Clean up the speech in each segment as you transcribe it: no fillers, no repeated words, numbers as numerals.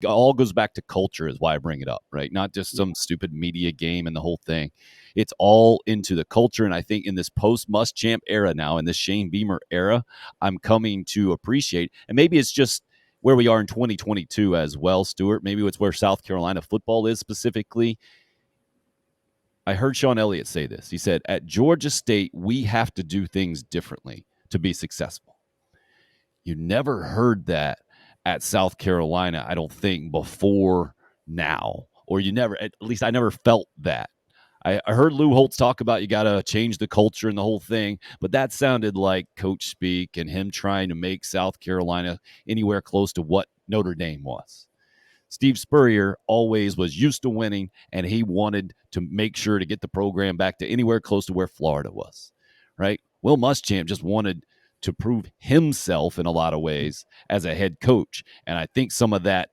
all goes back to culture is why I bring it up, right? Not just some stupid media game and the whole thing. It's all into the culture. And I think in this post Muschamp era now, in this Shane Beamer era, I'm coming to appreciate, and maybe it's just where we are in 2022 as well, Stuart. Maybe it's where South Carolina football is specifically. I heard Sean Elliott say this. He said, at Georgia State, we have to do things differently to be successful. You never heard that at South Carolina, I don't think, before now. Or you never, at least I never felt that. I heard Lou Holtz talk about you got to change the culture and the whole thing, but that sounded like coach speak and him trying to make South Carolina anywhere close to what Notre Dame was. Steve Spurrier always was used to winning, and he wanted to make sure to get the program back to anywhere close to where Florida was, right? Will Muschamp just wanted to prove himself in a lot of ways as a head coach, and I think some of that,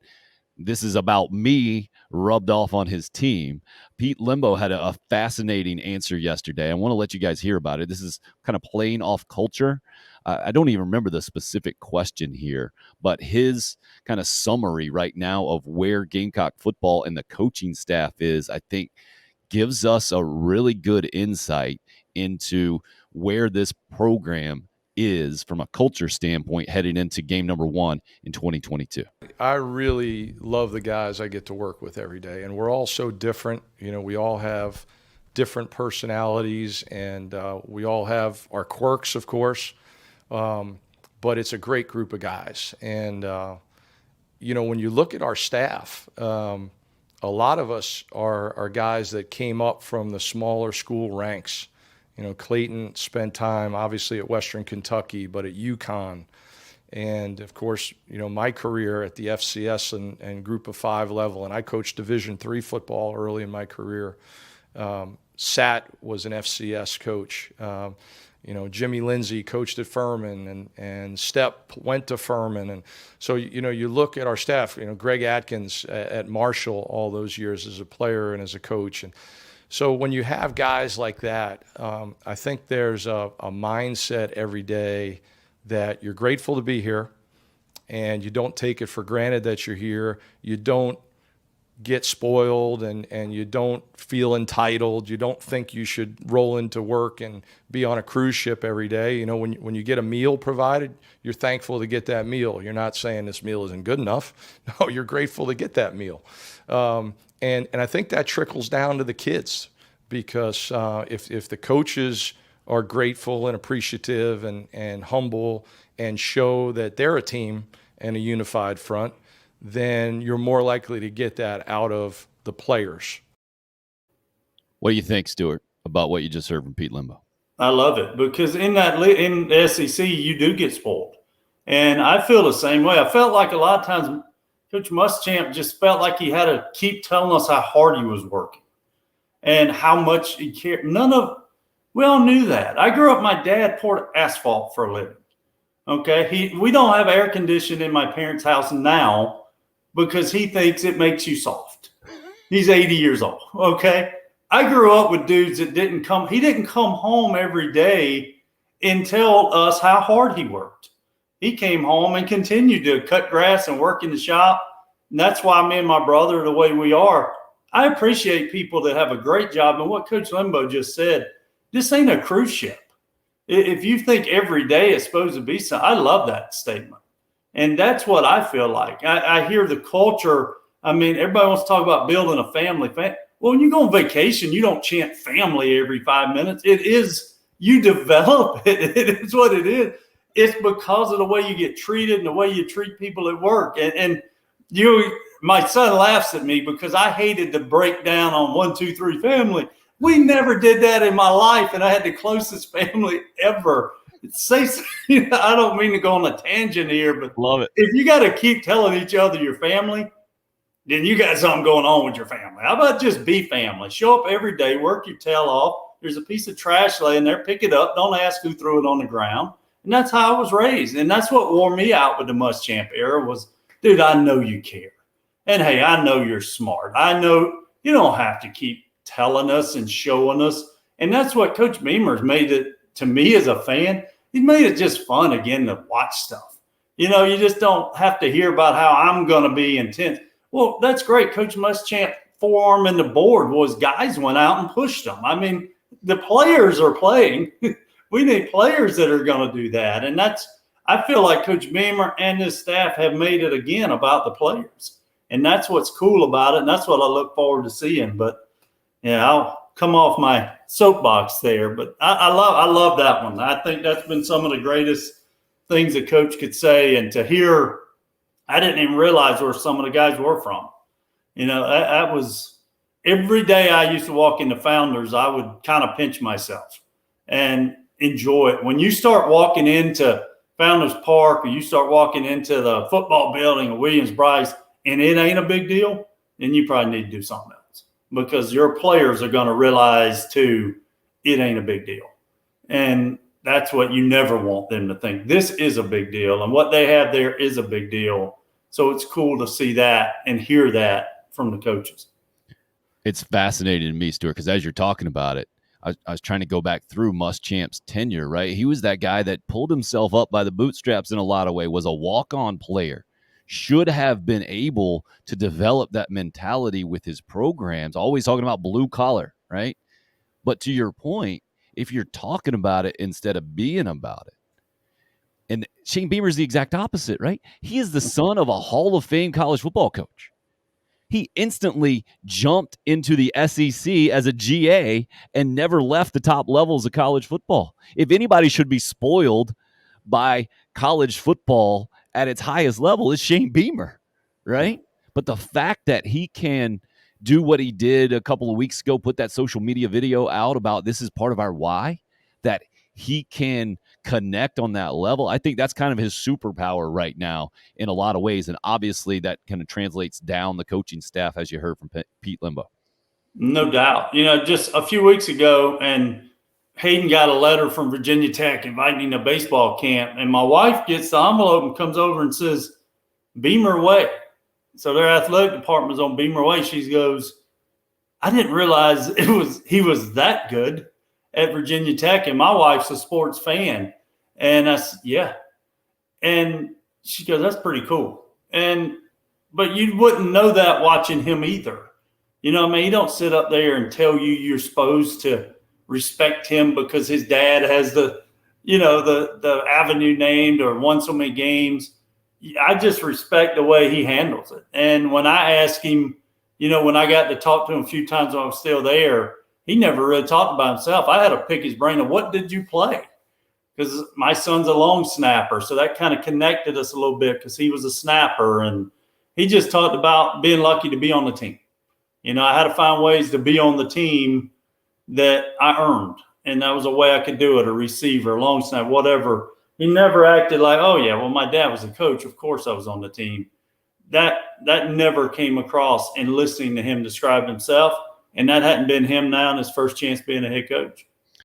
this is about me, rubbed off on his team. Pete Lembo had a fascinating answer yesterday. I want to let you guys hear about it. This is kind of playing off culture. I don't even remember the specific question here, but his kind of summary right now of where Gamecock football and the coaching staff is, I think, gives us a really good insight into where this program is from a culture standpoint heading into game number 1 in 2022. I really love the guys I get to work with every day, and we're all so different. You know, we all have different personalities, and we all have our quirks, of course, but it's a great group of guys. And, you know, when you look at our staff, a lot of us are guys that came up from the smaller school ranks. You know, Clayton spent time, obviously, at Western Kentucky, but at UConn. And, of course, you know, my career at the FCS and Group of 5 level, and I coached Division III football early in my career. Sat was an FCS coach. You know, Jimmy Lindsay coached at Furman, and Stepp went to Furman. And so, you know, you look at our staff, you know, Greg Atkins at Marshall all those years as a player and as a coach. And so when you have guys like that, I think there's a mindset every day that you're grateful to be here, and you don't take it for granted that you're here. You don't get spoiled, and you don't feel entitled. You don't think you should roll into work and be on a cruise ship every day. You know, when you get a meal provided, you're thankful to get that meal. You're not saying this meal isn't good enough. No, you're grateful to get that meal. And I think that trickles down to the kids, because if the coaches are grateful and appreciative and humble and show that they're a team and a unified front, then you're more likely to get that out of the players. What do you think, Stuart, about what you just heard from Pete Lembo? I love it, because in the SEC, you do get spoiled. And I feel the same way. I felt like a lot of times Coach Muschamp just felt like he had to keep telling us how hard he was working and how much he cared. We all knew that. I grew up, my dad poured asphalt for a living. Okay. We don't have air conditioning in my parents' house now because he thinks it makes you soft. He's 80 years old. Okay. I grew up with dudes that he didn't come home every day and tell us how hard he worked. He came home and continued to cut grass and work in the shop. And that's why me and my brother are the way we are. I appreciate people that have a great job. And what Coach Lembo just said, this ain't a cruise ship. If you think every day is supposed to be something, I love that statement. And that's what I feel like. I hear the culture. I mean, everybody wants to talk about building a family. Well, when you go on vacation, you don't chant family every 5 minutes. It is, you develop it. It is what it is. It's because of the way you get treated and the way you treat people at work. And my son laughs at me because I hated to break down on 1, 2, 3 family. We never did that in my life, and I had the closest family ever. I don't mean to go on a tangent here, but love it. If you got to keep telling each other your family, then you got something going on with your family. How about just be family? Show up every day, work your tail off. There's a piece of trash laying there, pick it up. Don't ask who threw it on the ground. And that's how I was raised. And that's what wore me out with the Muschamp era was, dude, I know you care. And, hey, I know you're smart. I know you don't have to keep telling us and showing us. And that's what Coach Beamer's made it, to me as a fan, he made it just fun again to watch stuff. You know, you just don't have to hear about how I'm going to be intense. Well, that's great. Coach Muschamp forearm and the board was guys went out and pushed them. I mean, the players are playing. We need players that are going to do that. And I feel like Coach Beamer and his staff have made it again about the players. And that's what's cool about it. And that's what I look forward to seeing. But yeah, I'll come off my soapbox there. But I love that one. I think that's been some of the greatest things a coach could say. And to hear, I didn't even realize where some of the guys were from. That was every day I used to walk into Founders, I would kind of pinch myself and enjoy it. When you start walking into Founders Park or you start walking into the football building of Williams-Brice and it ain't a big deal, then you probably need to do something else because your players are going to realize too, it ain't a big deal. And that's what you never want them to think. This is a big deal. And what they have there is a big deal. So it's cool to see that and hear that from the coaches. It's fascinating to me, Stuart, because as you're talking about it, I was trying to go back through Muschamp's tenure, right? He was that guy that pulled himself up by the bootstraps in a lot of ways, was a walk-on player, should have been able to develop that mentality with his programs, always talking about blue collar, right? But to your point, if you're talking about it instead of being about it, and Shane Beamer is the exact opposite, right? He is the son of a Hall of Fame college football coach. He instantly jumped into the SEC as a GA and never left the top levels of college football. If anybody should be spoiled by college football at its highest level, it's Shane Beamer, right? But the fact that he can do what he did a couple of weeks ago, put that social media video out about this is part of our why, that he can connect on that level. I think that's kind of his superpower right now in a lot of ways. And obviously that kind of translates down the coaching staff, as you heard from Pete Lembo. No doubt. Just a few weeks ago, and Hayden got a letter from Virginia Tech inviting him to baseball camp. And my wife gets the envelope and comes over and says, Beamer Way. So their athletic department is on Beamer Way. She goes, I didn't realize he was that good at Virginia Tech, and my wife's a sports fan. And I said, yeah. And she goes, that's pretty cool. But you wouldn't know that watching him either. You know what I mean? He don't sit up there and tell you you're supposed to respect him because his dad has the avenue named or won so many games. I just respect the way he handles it. And when I ask him, when I got to talk to him a few times when I was still there, he never really talked about himself. I had to pick his brain of what did you play? Because my son's a long snapper. So that kind of connected us a little bit because he was a snapper. And he just talked about being lucky to be on the team. I had to find ways to be on the team that I earned. And that was a way I could do it, a receiver, long snap, whatever. He never acted like, oh, yeah, well, my dad was a coach. Of course I was on the team. That never came across in listening to him describe himself. And that hadn't been him now in his first chance being a head coach.